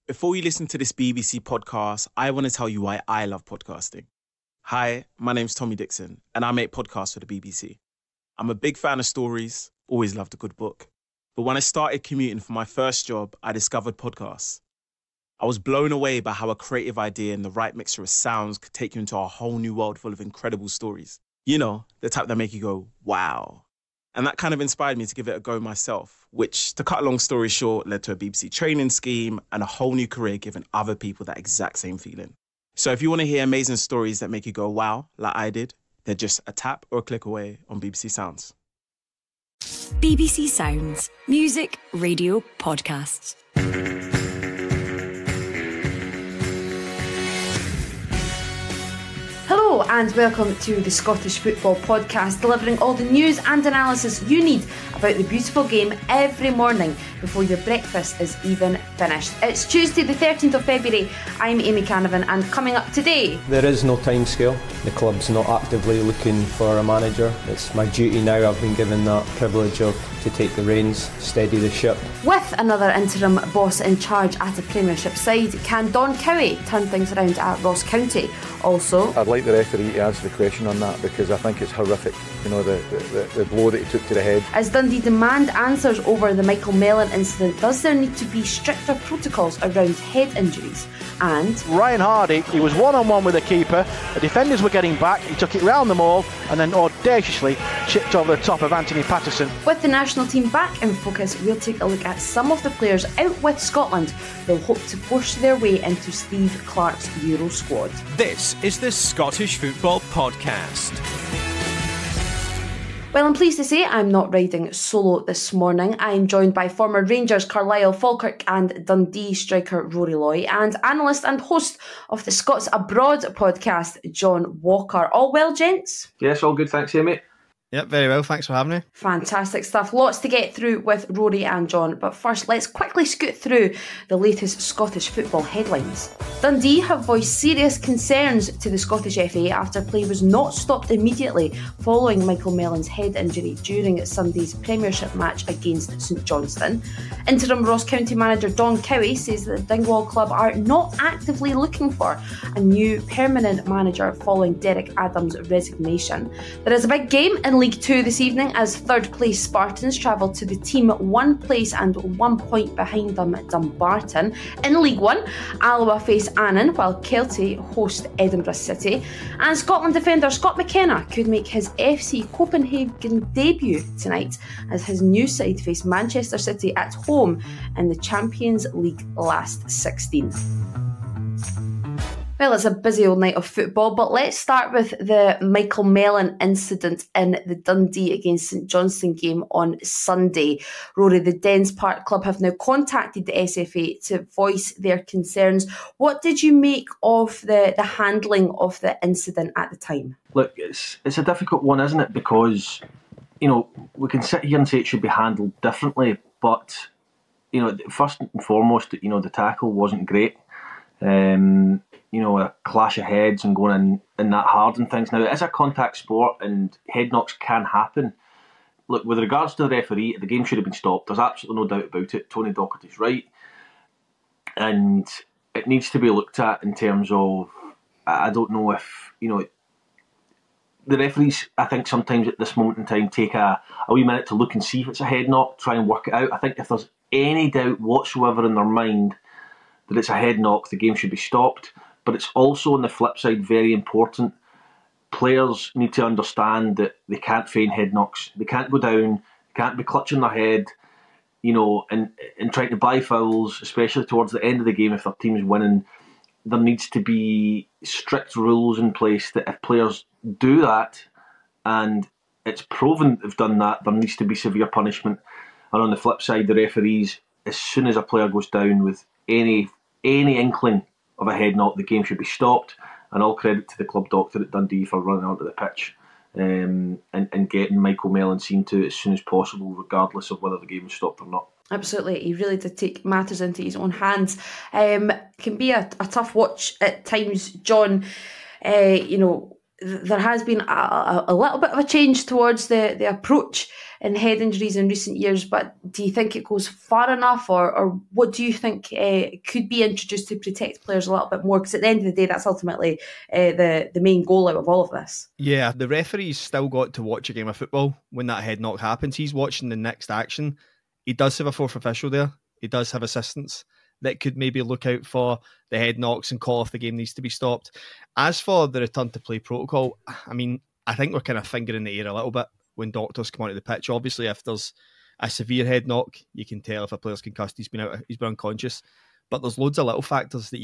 Before you listen to this BBC podcast, I want to tell you why I love podcasting. Hi, my name's Tommy Dixon, and I make podcasts for the BBC. I'm a big fan of stories, always loved a good book. But when I started commuting for my first job, I discovered podcasts. I was blown away by how a creative idea and the right mixture of sounds could take you into a whole new world full of incredible stories. You know, the type that make you go, wow. And that kind of inspired me to give it a go myself, which, to cut a long story short, led to a BBC training scheme and a whole new career giving other people that exact same feeling. So if you want to hear amazing stories that make you go, wow, like I did, they're just a tap or a click away on BBC Sounds. BBC Sounds. Music, radio, podcasts. Hello and welcome to the Scottish Football Podcast, delivering all the news and analysis you need about the beautiful game every morning before your breakfast is even finished. It's Tuesday the 13th of February. I'm Amy Canavan, and coming up today... There is no timescale. The club's not actively looking for a manager. It's my duty now. I've been given that privilege to take the reins, steady the ship. With another interim boss in charge at a Premiership side, can Don Cowie turn things around at Ross County? Also, I'd like the referee to answer the question on that, because I think it's horrific, you know, the blow that he took to the head. As Dundee demand answers over the Michael Mellon incident, does there need to be stricter protocols around head injuries? And Ryan Hardy, he was one-on-one with the keeper, the defenders were getting back, he took it round them all and then audaciously chipped over the top of Anthony Patterson. With the national team back in focus, we'll take a look at some of the players out with Scotland who'll hope to force their way into Steve Clarke's Euro squad. This is the Scottish Football Podcast. Well, I'm pleased to say I'm not riding solo this morning. I'm joined by former Rangers Carlisle, Falkirk and Dundee striker Rory Loy and analyst and host of the Scots Abroad podcast, John Walker. All well, gents? Yes, all good, thanks, Amy. Yep, very well, thanks for having me. Fantastic stuff. Lots to get through with Rory and John, but first let's quickly scoot through the latest Scottish football headlines. Dundee have voiced serious concerns to the Scottish FA after play was not stopped immediately following Michael Mellon's head injury during Sunday's Premiership match against St Johnstone. Interim Ross County manager Don Cowie says that the Dingwall club are not actively looking for a new permanent manager following Derek Adams' resignation. There is a big game in League 2 this evening as third place Spartans travel to the team 1 place and 1 point behind them Dumbarton. In League 1, Alloa face Annan while Kelty host Edinburgh City. And Scotland defender Scott McKenna could make his FC Copenhagen debut tonight as his new side face Manchester City at home in the Champions League last 16. Well, it's a busy old night of football, but let's start with the Michael Mellon incident in the Dundee against St Johnstone game on Sunday. Rory, the Dens Park club have now contacted the SFA to voice their concerns. What did you make of the handling of the incident at the time? Look, it's a difficult one, isn't it? Because, you know, we can sit here and say it should be handled differently, but, you know, first and foremost, you know, the tackle wasn't great. You know, a clash of heads and going in that hard and things. Now, it is a contact sport and head knocks can happen. Look, with regards to the referee, the game should have been stopped. There's absolutely no doubt about it. Tony Docherty's right. And it needs to be looked at in terms of, I don't know if, you know, the referees, I think sometimes at this moment in time, take a wee minute to look and see if it's a head knock, try and work it out. I think if there's any doubt whatsoever in their mind that it's a head knock, the game should be stopped. But it's also on the flip side very important. Players need to understand that they can't feign head knocks. They can't go down, they can't be clutching their head, you know, and trying to buy fouls, especially towards the end of the game if their team's winning. There needs to be strict rules in place that if players do that and it's proven they've done that, there needs to be severe punishment. And on the flip side, the referees, as soon as a player goes down with any inkling of a head knock, the game should be stopped. And all credit to the club doctor at Dundee for running onto the pitch and getting Michael Mellon seen to as soon as possible, regardless of whether the game was stopped or not. Absolutely, he really did take matters into his own hands. Can be a tough watch at times, John. You know, there has been a little bit of a change towards the approach in head injuries in recent years, but do you think it goes far enough, or what do you think could be introduced to protect players a little bit more? Because at the end of the day, that's ultimately the main goal out of all of this. Yeah, the referee's still got to watch a game of football when that head knock happens. He's watching the next action. He does have a fourth official there. He does have assistants that could maybe look out for the head knocks and call if the game needs to be stopped. As for the return to play protocol, I mean, I think we're kind of fingering the air a little bit when doctors come onto the pitch. Obviously, if there's a severe head knock, you can tell if a player's concussed, he's been unconscious. But there's loads of little factors that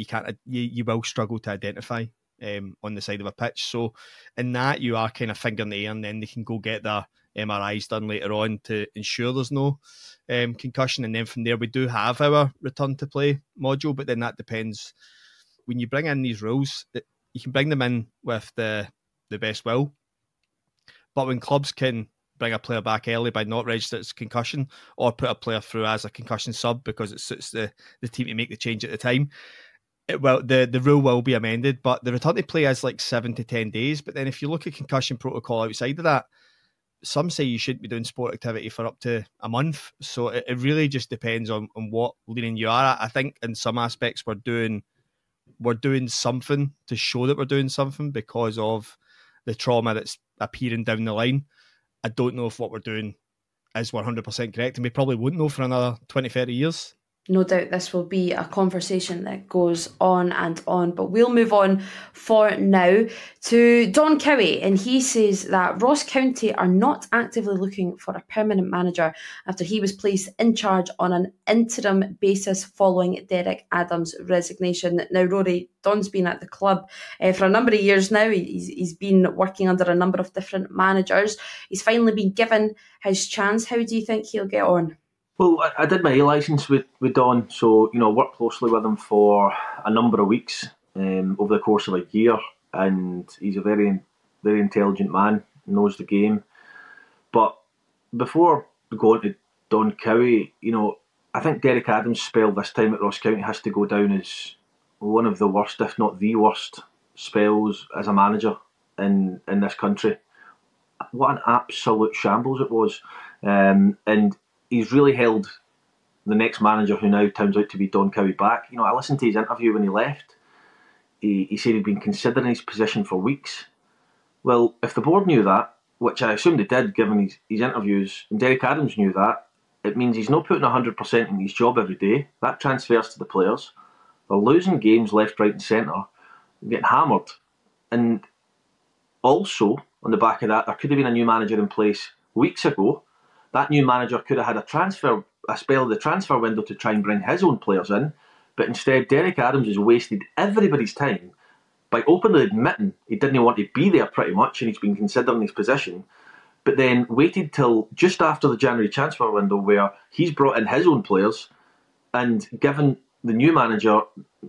you will struggle to identify on the side of a pitch. So in that, you are kind of fingering the air, and then they can go get their MRIs done later on to ensure there's no concussion. And then from there, we do have our return to play module, but then that depends. When you bring in these rules, you can bring them in with the best will, but when clubs can bring a player back early by not registering as concussion, or put a player through as a concussion sub because it suits the team to make the change at the time, the rule will be amended. But the return to play is like 7 to 10 days. But then if you look at concussion protocol outside of that, some say you shouldn't be doing sport activity for up to a month. So it really just depends on what leaning you are. I think in some aspects we're doing something to show that we're doing something because of the trauma that's appearing down the line. I don't know if what we're doing is 100% correct, and we probably won't know for another 20, 30 years. No doubt this will be a conversation that goes on and on, but we'll move on for now to Don Cowie, and he says that Ross County are not actively looking for a permanent manager after he was placed in charge on an interim basis following Derek Adams' resignation. Now, Rory, Don's been at the club for a number of years now. He's been working under a number of different managers. He's finally been given his chance. How do you think he'll get on? Well, I did my A licence with Don, so worked closely with him for a number of weeks over the course of a year, and he's a very, very intelligent man, knows the game. But before going to Don Cowie, I think Derek Adams' spell this time at Ross County has to go down as one of the worst, if not the worst, spells as a manager in this country. What an absolute shambles it was, and he's really held the next manager, who now turns out to be Don Cowie, back. I listened to his interview when he left. He said he'd been considering his position for weeks. Well, if the board knew that, which I assume they did given his interviews, and Derek Adams knew that, it means he's not putting 100% in his job every day. That transfers to the players. They're losing games left, right and centre, getting hammered. And also, on the back of that, there could have been a new manager in place weeks ago. That new manager could have had a spell of the transfer window to try and bring his own players in, but instead Derek Adams has wasted everybody's time by openly admitting he didn't want to be there pretty much, and he's been considering his position, but then waited till just after the January transfer window where he's brought in his own players and given the new manager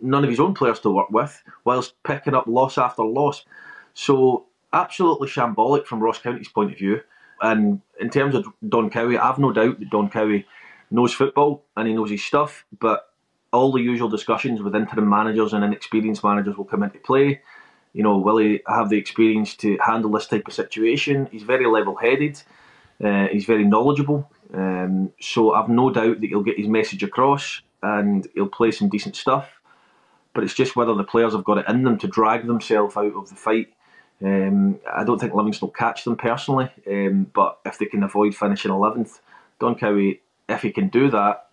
none of his own players to work with, whilst picking up loss after loss. So absolutely shambolic from Ross County's point of view. And in terms of Don Cowie, I've no doubt that Don Cowie knows football and he knows his stuff, but all the usual discussions with interim managers and inexperienced managers will come into play. Will he have the experience to handle this type of situation? He's very level-headed. He's very knowledgeable. So I've no doubt that he'll get his message across and he'll play some decent stuff. But it's just whether the players have got it in them to drag themselves out of the fight. I don't think Livingston will catch them personally, but if they can avoid finishing 11th, Don Cowie, if he can do that,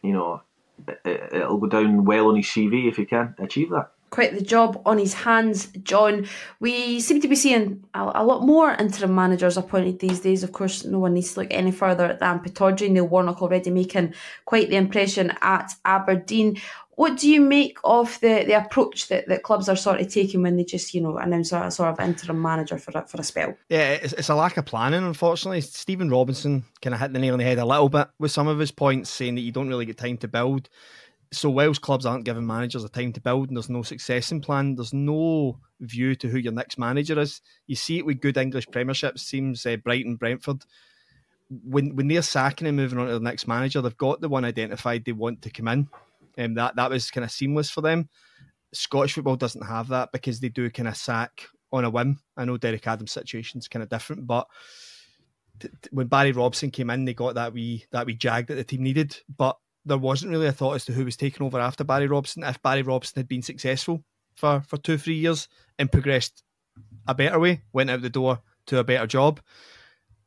it'll go down well on his CV if he can achieve that. Quite the job on his hands, John. We seem to be seeing a lot more interim managers appointed these days. Of course, no one needs to look any further than Pittodrie. Neil Warnock already making quite the impression at Aberdeen. What do you make of the approach that clubs are sort of taking when they just, announce a sort of interim manager for a spell? Yeah, it's a lack of planning, unfortunately. Stephen Robinson kind of hit the nail on the head a little bit with some of his points, saying that you don't really get time to build. So Welsh clubs aren't giving managers a time to build, and there's no succession plan. There's no view to who your next manager is. You see it with good English premierships, seems Brighton, Brentford. When they're sacking and moving on to the next manager, they've got the one identified they want to come in. That was kind of seamless for them. Scottish football doesn't have that because they do kind of sack on a whim. I know Derek Adams' situation's kind of different, but when Barry Robson came in, they got that wee jag that the team needed, but there wasn't really a thought as to who was taking over after Barry Robson. If Barry Robson had been successful for 2-3 years and progressed a better way, went out the door to a better job,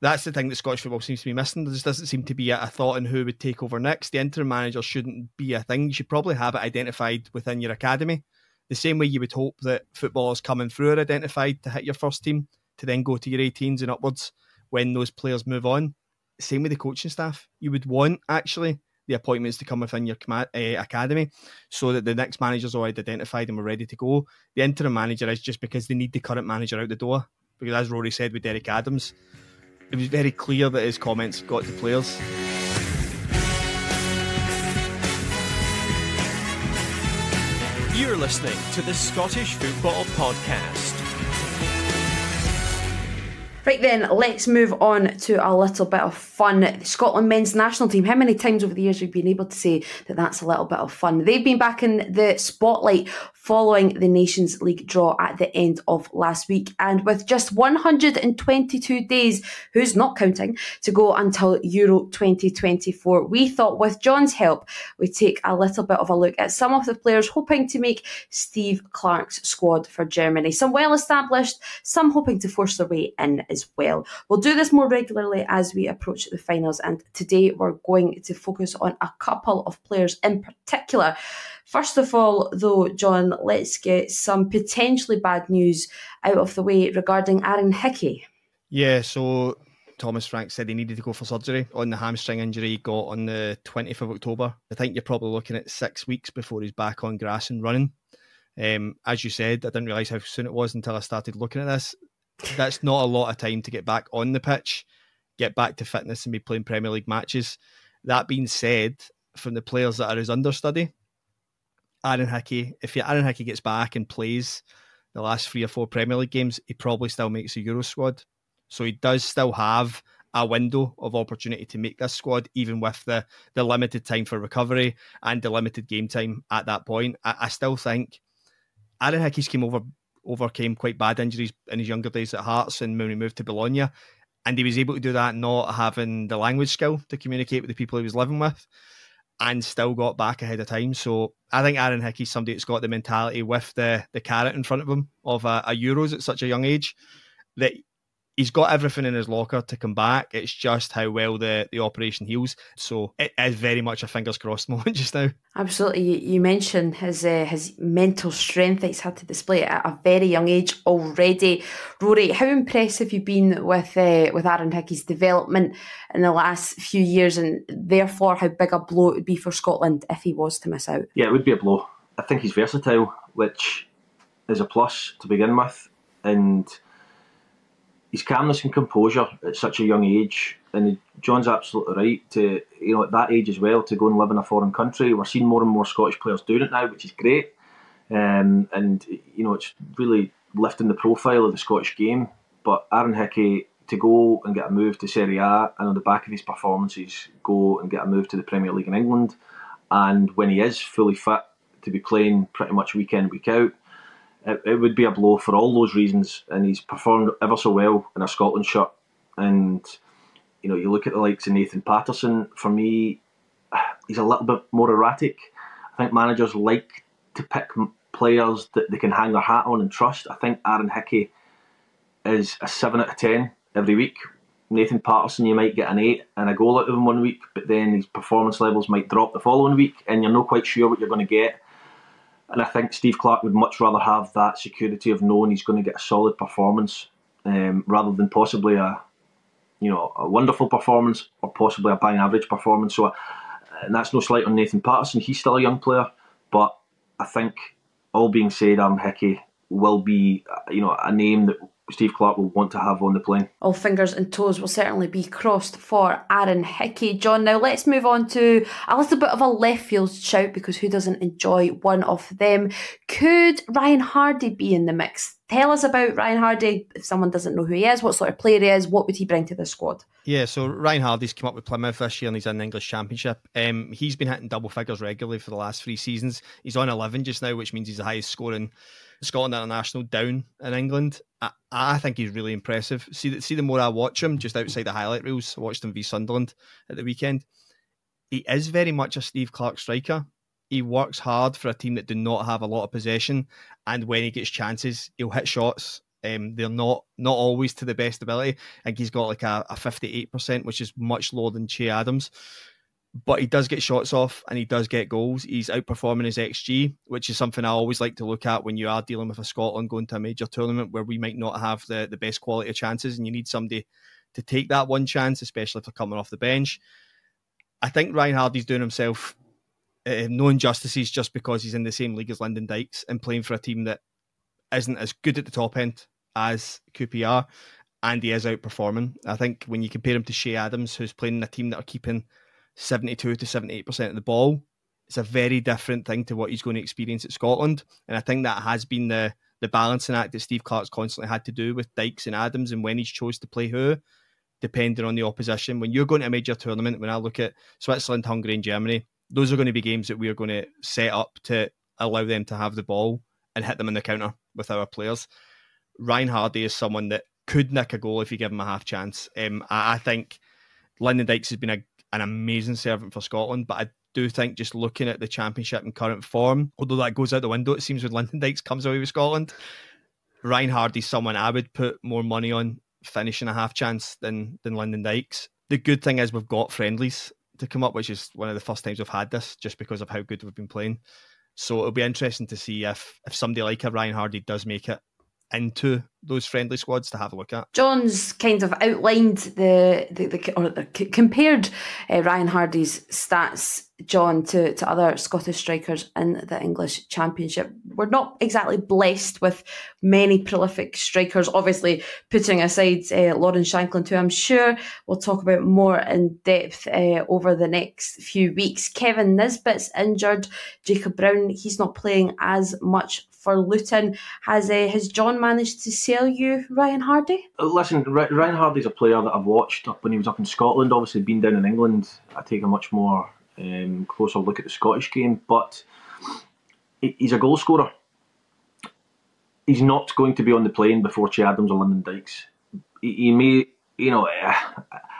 that's the thing that Scottish football seems to be missing. There just doesn't seem to be a thought on who would take over next. The interim manager shouldn't be a thing. You should probably have it identified within your academy. The same way you would hope that footballers coming through are identified to hit your first team, to then go to your 18s and upwards when those players move on. Same with the coaching staff. You would want, actually, the appointments to come within your academy so that the next manager's already identified and we're ready to go. The interim manager is just because they need the current manager out the door. Because as Rory said with Derek Adams, it was very clear that his comments got to players. You're listening to the Scottish Football Podcast. Right then, let's move on to a little bit of fun. The Scotland men's national team. How many times over the years have we been able to say that that's a little bit of fun? They've been back in the spotlight following the Nations League draw at the end of last week. And with just 122 days, who's not counting, to go until Euro 2024, we thought with John's help, we'd take a little bit of a look at some of the players hoping to make Steve Clarke's squad for Germany. Some well-established, some hoping to force their way in as well. We'll do this more regularly as we approach the finals, and today we're going to focus on a couple of players in particular. First of all, though, John, let's get some potentially bad news out of the way regarding Aaron Hickey. Yeah, so Thomas Frank said he needed to go for surgery on the hamstring injury he got on the 20th of October. I think you're probably looking at 6 weeks before he's back on grass and running. As you said, I didn't realise how soon it was until I started looking at this. That's not a lot of time to get back on the pitch, get back to fitness and be playing Premier League matches. That being said, from the players that are his understudy, Aaron Hickey, if Aaron Hickey gets back and plays the last 3 or 4 Premier League games, he probably still makes a Euro squad. So he does still have a window of opportunity to make this squad, even with the limited time for recovery and the limited game time at that point. I still think Aaron Hickey's overcame quite bad injuries in his younger days at Hearts and when he moved to Bologna. And he was able to do that not having the language skill to communicate with the people he was living with, and still got back ahead of time. So I think Aaron Hickey's somebody that's got the mentality with the carrot in front of him of a Euros at such a young age, that he's got everything in his locker to come back. It's just how well the operation heals. So it is very much a fingers crossed moment just now. Absolutely. You mentioned his mental strength that he's had to display at a very young age already. Rory, how impressed have you been with Aaron Hickey's development in the last few years, and therefore how big a blow it would be for Scotland if he was to miss out? Yeah, it would be a blow. I think he's versatile, which is a plus to begin with, and his calmness and composure at such a young age, and John's absolutely right to, at that age as well, to go and live in a foreign country. We're seeing more and more Scottish players doing it now, which is great, and it's really lifting the profile of the Scottish game. But Aaron Hickey, to go and get a move to Serie A, and on the back of his performances, go and get a move to the Premier League in England, and when he is fully fit to be playing pretty much week in, week out, it would be a blow for all those reasons. And he's performed ever so well in a Scotland shirt. And you look at the likes of Nathan Patterson. For me, he's a little bit more erratic. I think managers like to pick players that they can hang their hat on and trust. I think Aaron Hickey is a 7 out of 10 every week. Nathan Patterson, you might get an 8 and a goal out of him one week, but then his performance levels might drop the following week, and you're not quite sure what you're going to get. And I think Steve Clarke would much rather have that security of knowing he's going to get a solid performance, rather than possibly a wonderful performance or possibly a bang average performance. So, and that's no slight on Nathan Patterson. He's still a young player, but I think, all being said, Aaron Hickey will be a name that Steve Clarke will want to have on the plane. All fingers and toes will certainly be crossed for Aaron Hickey. John, now let's move on to a little bit of a left field shout, because who doesn't enjoy one of them? Could Ryan Hardy be in the mix? Tell us about Ryan Hardy. If someone doesn't know who he is, what sort of player he is, what would he bring to the squad? Yeah, so Ryan Hardy's come up with Plymouth this year and he's in the English Championship. He's been hitting double figures regularly for the last 3 seasons. He's on 11 just now, which means he's the highest scoring Scotland international down in England. I think he's really impressive. See, the more I watch him, just outside the highlight reels, I watched him v Sunderland at the weekend. He is very much a Steve Clarke striker. He works hard for a team that do not have a lot of possession, and when he gets chances, he'll hit shots. They're not always to the best ability. I think he's got like a 58%, which is much lower than Che Adams. But he does get shots off and he does get goals. He's outperforming his XG, which is something I always like to look at when you are dealing with a Scotland going to a major tournament where we might not have the best quality of chances, and you need somebody to take that one chance, especially if they're coming off the bench. I think Ryan Hardy's doing himself no injustices just because he's in the same league as Lyndon Dykes and playing for a team that isn't as good at the top end as Cowie are, and he is outperforming. I think when you compare him to Che Adams, who's playing in a team that are keeping 72 to 78% of the ball, it's a very different thing to what he's going to experience at Scotland. And I think that has been the balancing act that Steve Clarke's constantly had to do with Dykes and Adams, and when he's chose to play who, depending on the opposition. When you're going to a major tournament, when I look at Switzerland, Hungary and Germany, those are going to be games that we're going to set up to allow them to have the ball and hit them in the counter with our players. Ryan Hardy is someone that could nick a goal if you give him a half chance. I think Lyndon Dykes has been an amazing servant for Scotland, but I do think just looking at the Championship in current form, although that goes out the window, it seems, when Lyndon Dykes comes away with Scotland, Ryan Hardy's someone I would put more money on finishing a half chance than Lyndon Dykes. The good thing is we've got friendlies to come up, which is one of the first times we've had this, just because of how good we've been playing. So it'll be interesting to see if somebody like a Ryan Hardy does make it into those friendly squads to have a look at. John's kind of outlined compared Ryan Hardy's stats, John, to other Scottish strikers in the English Championship. We're not exactly blessed with many prolific strikers, obviously putting aside Lawrence Shankland, who I'm sure we'll talk about more in depth over the next few weeks. Kevin Nisbet's injured. Jacob Brown, he's not playing as much for Luton. Has John managed to sell you Ryan Hardy? Listen, Ryan Hardy's a player that I've watched up when he was up in Scotland. Obviously, been down in England, I take a much more closer look at the Scottish game. But he's a goal scorer. He's not going to be on the plane before Che Adams or Lyndon Dykes. He may,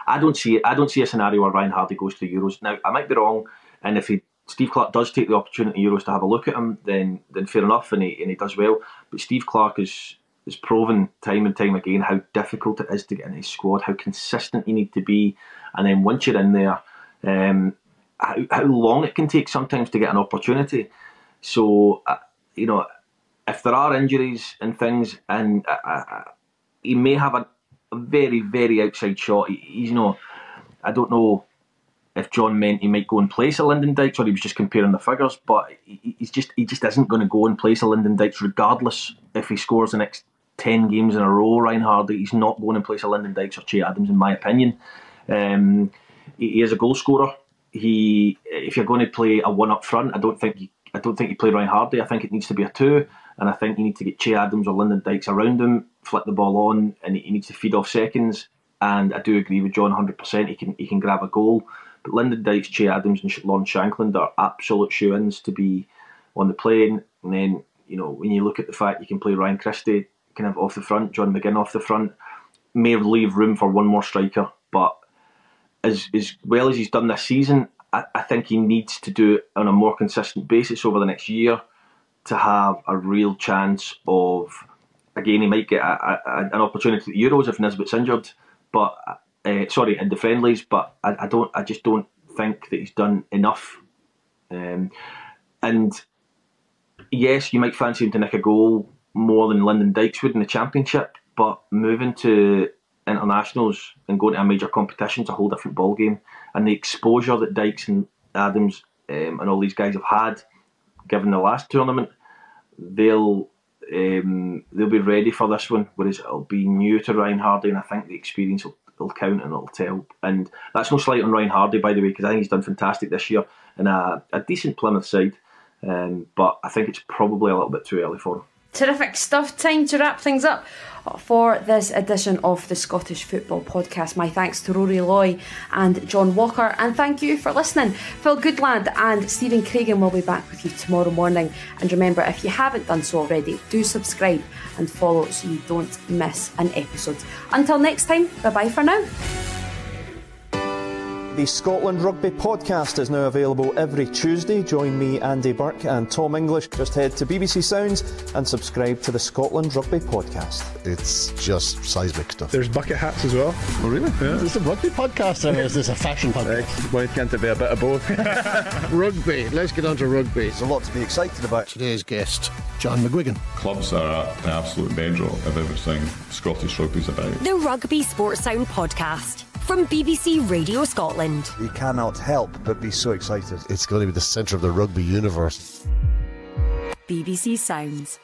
I don't see a scenario where Ryan Hardy goes to the Euros. Now, I might be wrong, and if Steve Clarke does take the opportunity Euros to have a look at him, then fair enough, and he does well. But Steve Clarke has proven time and time again how difficult it is to get in his squad, how consistent you need to be, and then once you're in there, how long it can take sometimes to get an opportunity. So, if there are injuries and things, and he may have a very, very outside shot. I don't know if John meant he might go in place of Lyndon Dykes or he was just comparing the figures, but he just isn't going to go in place of Lyndon Dykes regardless if he scores the next 10 games in a row. Ryan Hardy, he's not going in place of Lyndon Dykes or Che Adams, in my opinion. He is a goal scorer. If you're going to play a one up front, I don't think you play Ryan Hardy. I think it needs to be a two, and I think you need to get Che Adams or Lyndon Dykes around him, flick the ball on, and he needs to feed off seconds. And I do agree with John 100%. He can grab a goal. But Lyndon Dykes, Che Adams and Lawrence Shankland are absolute shoe-ins to be on the plane. And then, when you look at the fact you can play Ryan Christie kind of off the front, John McGinn off the front, may leave room for one more striker. But as well as he's done this season, I think he needs to do it on a more consistent basis over the next year to have a real chance of, again, he might get an opportunity at the Euros if Nisbet's injured, but in the friendlies, but I just don't think that he's done enough. And yes, you might fancy him to nick a goal more than Lyndon Dykes would in the Championship, but moving to internationals and going to a major competition is a whole different ballgame. And the exposure that Dykes and Adams and all these guys have had, given the last tournament, they'll be ready for this one, whereas it'll be new to Ryan Hardy, and I think the experience will count and it'll tell. And that's no slight on Ryan Hardy, by the way, because I think he's done fantastic this year in a decent Plymouth side, but I think it's probably a little bit too early for him. Terrific stuff. Time to wrap things up for this edition of the Scottish Football Podcast. My thanks to Rory Loy and John Walker, and thank you for listening. Phil Goodland and Stephen Craigan will be back with you tomorrow morning. And remember, if you haven't done so already, do subscribe and follow so you don't miss an episode. Until next time, bye-bye for now. The Scotland Rugby Podcast is now available every Tuesday. Join me, Andy Burke and Tom English. Just head to BBC Sounds and subscribe to the Scotland Rugby Podcast. It's just seismic stuff. There's bucket hats as well. Oh really? Yeah. Is this a rugby podcast or is this a fashion podcast? Why can't it be a bit of both? Rugby. Let's get on to rugby. There's a lot to be excited about. Today's guest, John McGuigan. Clubs are at the absolute bedrock of everything Scottish rugby's about. The Rugby Sports Sound Podcast from BBC Radio Scotland. You cannot help but be so excited. It's going to be the centre of the rugby universe. BBC Sounds.